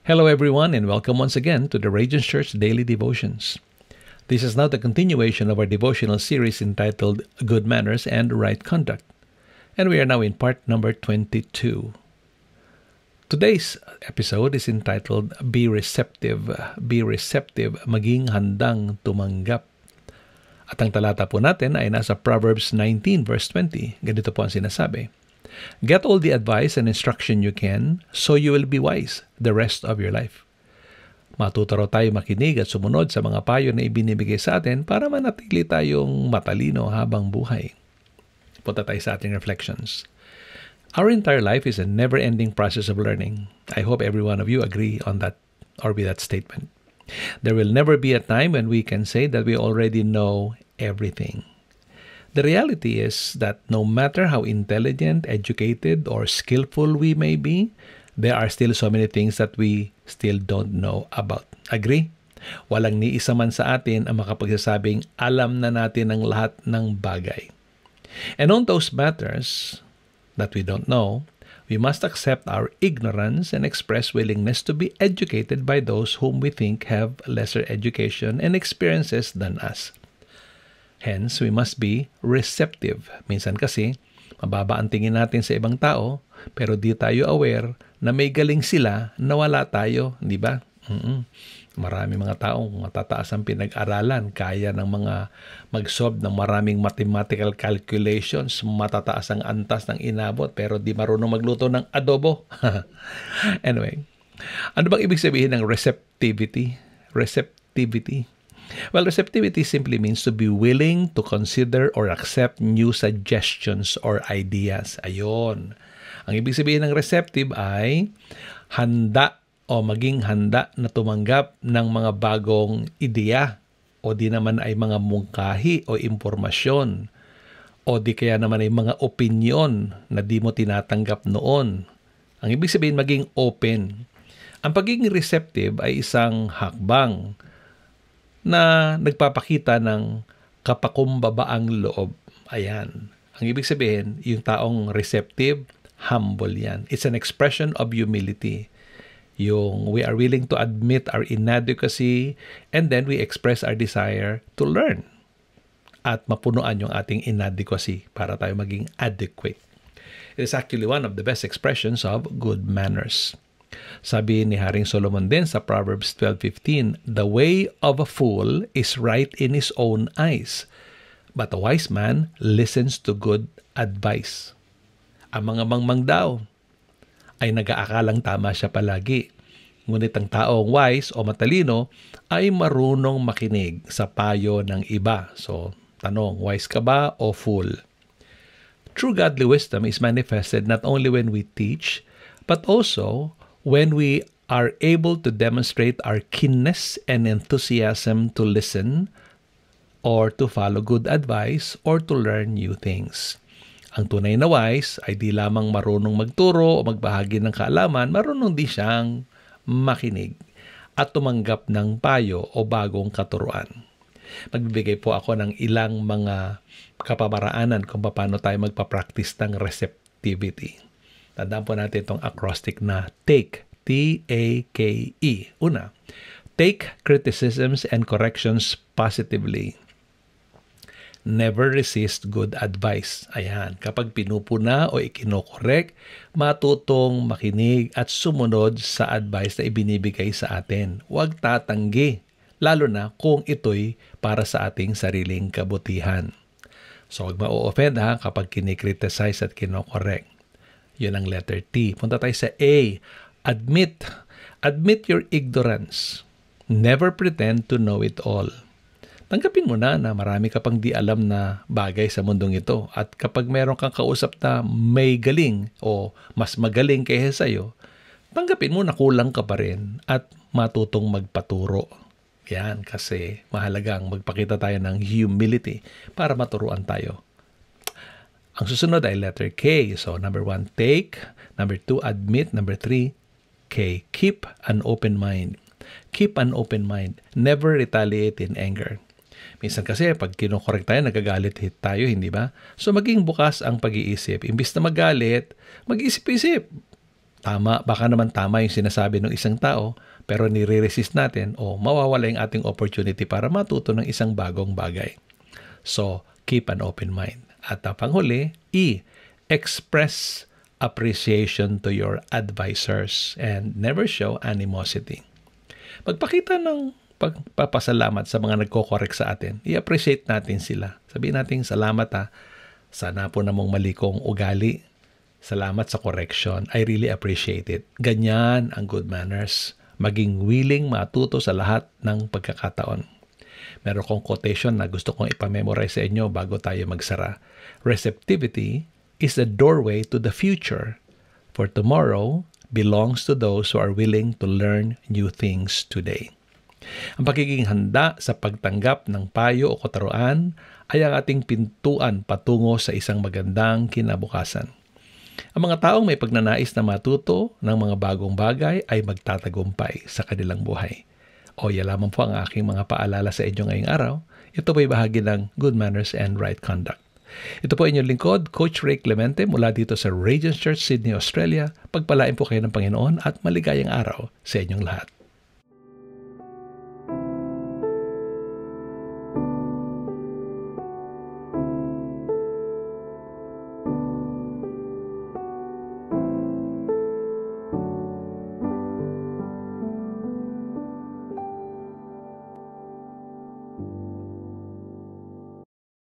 Hello everyone and welcome once again to the Radiance Church Daily Devotions. This is now the continuation of our devotional series entitled Good Manners and Right Conduct. And we are now in part number 22. Today's episode is entitled Be Receptive, maging handang tumanggap. At ang talata po natin ay nasa Proverbs 19 verse 20. Ganito po ang sinasabi. Get all the advice and instruction you can, so you will be wise the rest of your life. Matuto raw tayo makinig at sumunod sa mga payo na ibinibigay sa atin para manatili tayong matalino habang buhay. Punta tayo sa ating reflections. Our entire life is a never-ending process of learning. I hope every one of you agree on that or with that statement. There will never be a time when we can say that we already know everything. The reality is that no matter how intelligent, educated, or skillful we may be, there are still so many things that we still don't know about. Agree? Walang ni isa man sa atin ang makapagsasabing alam na natin ang lahat ng bagay. And on those matters that we don't know, we must accept our ignorance and express willingness to be educated by those whom we think have lesser education and experiences than us. Hence, we must be receptive. Minsan kasi, mababa ang tingin natin sa ibang tao, pero di tayo aware na may galing sila na wala tayo, di ba? Marami mga taong matataas ang pinag-aralan, kaya ng mga mag-solve ng maraming mathematical calculations, matataas ang antas ng inabot, pero di marunong magluto ng adobo. Anyway, ano bang ibig sabihin ng receptivity? Well, receptivity simply means to be willing to consider or accept new suggestions or ideas. Ayon. Ang ibig sabihin ng receptive ay handa o maging handa na tumanggap ng mga bagong ideya o di naman ay mga mungkahi o impormasyon o di kaya naman ay mga opinyon na di mo tinatanggap noon. Ang ibig sabihin maging open. Ang pagiging receptive ay isang hakbang na nagpapakita ng kapakumbabaang loob. Ayan. Ang ibig sabihin, yung taong receptive, humble yan. It's an expression of humility. Yung we are willing to admit our inadequacy and then we express our desire to learn at mapunuan yung ating inadequacy para tayo maging adequate. It is actually one of the best expressions of good manners. Sabi ni Haring Solomon din sa Proverbs 12:15, the way of a fool is right in his own eyes, but a wise man listens to good advice. Ang mga mangmang daw ay nag-aakalang tama siya palagi. Ngunit ang taong wise o matalino ay marunong makinig sa payo ng iba. So, tanong, wise ka ba o fool? True godly wisdom is manifested not only when we teach, but also when we are able to demonstrate our keenness and enthusiasm to listen or to follow good advice or to learn new things. Ang tunay na wise ay di lamang marunong magturo o magbahagi ng kaalaman, marunong din siyang makinig at tumanggap ng payo o bagong katuruan. Magbibigay po ako ng ilang mga kapamaraanan kung paano tayo magpa-practice ng receptivity. Tandaan po natin itong acrostic na TAKE. T-A-K-E. Una, take criticisms and corrections positively. Never resist good advice. Ayan, kapag pinupuna o ikinokorek, matutong makinig at sumunod sa advice na ibinibigay sa atin. Huwag tatanggi, lalo na kung ito'y para sa ating sariling kabutihan. So, huwag ma-offend kapag kinikriticize at kinokorek. Yun ang letter T. Punta tayo sa A. Admit your ignorance. Never pretend to know it all. Tanggapin mo na marami ka pang di alam na bagay sa mundong ito. At kapag meron kang kausap na may galing o mas magaling kaysa sa'yo, tanggapin mo na kulang ka pa rin at matutong magpaturo. Yan, kasi mahalagang magpakita tayo ng humility para maturuan tayo. Ang susunod ay letter K. So, number 1, take. Number 2, admit. Number 3, K. Keep an open mind. Keep an open mind. Never retaliate in anger. Minsan kasi pag kinokorek tayo, nagagalit tayo, hindi ba? So, maging bukas ang pag-iisip. Imbis na magalit, mag-isip-isip. Baka naman tama yung sinasabi ng isang tao, pero nire-resist natin o mawawala yung ating opportunity para matuto ng isang bagong bagay. So, keep an open mind. At panghuli, express appreciation to your advisors and never show animosity. Magpakita ng pagpapasalamat sa mga nagko-correct sa atin. I-appreciate natin sila. Sabihin natin, salamat ha. Sana po namang mali kong ugali. Salamat sa correction. I really appreciate it. Ganyan ang good manners. Maging willing matuto sa lahat ng pagkakataon. Meron kong quotation na gusto kong ipamemorize sa inyo bago tayo magsara. Receptivity is the doorway to the future. For tomorrow belongs to those who are willing to learn new things today. Ang pagiging handa sa pagtanggap ng payo o kataruan ay ang ating pintuan patungo sa isang magandang kinabukasan. Ang mga taong may pagnanais na matuto ng mga bagong bagay ay magtatagumpay sa kanilang buhay. O yan lamang po ang aking mga paalala sa inyo ngayong araw. Ito po'y bahagi ng Good Manners and Right Conduct. Ito po inyong lingkod, Coach Ray Clemente mula dito sa Radiance Church, Sydney, Australia. Pagpalain po kayo ng Panginoon at maligayang araw sa inyong lahat.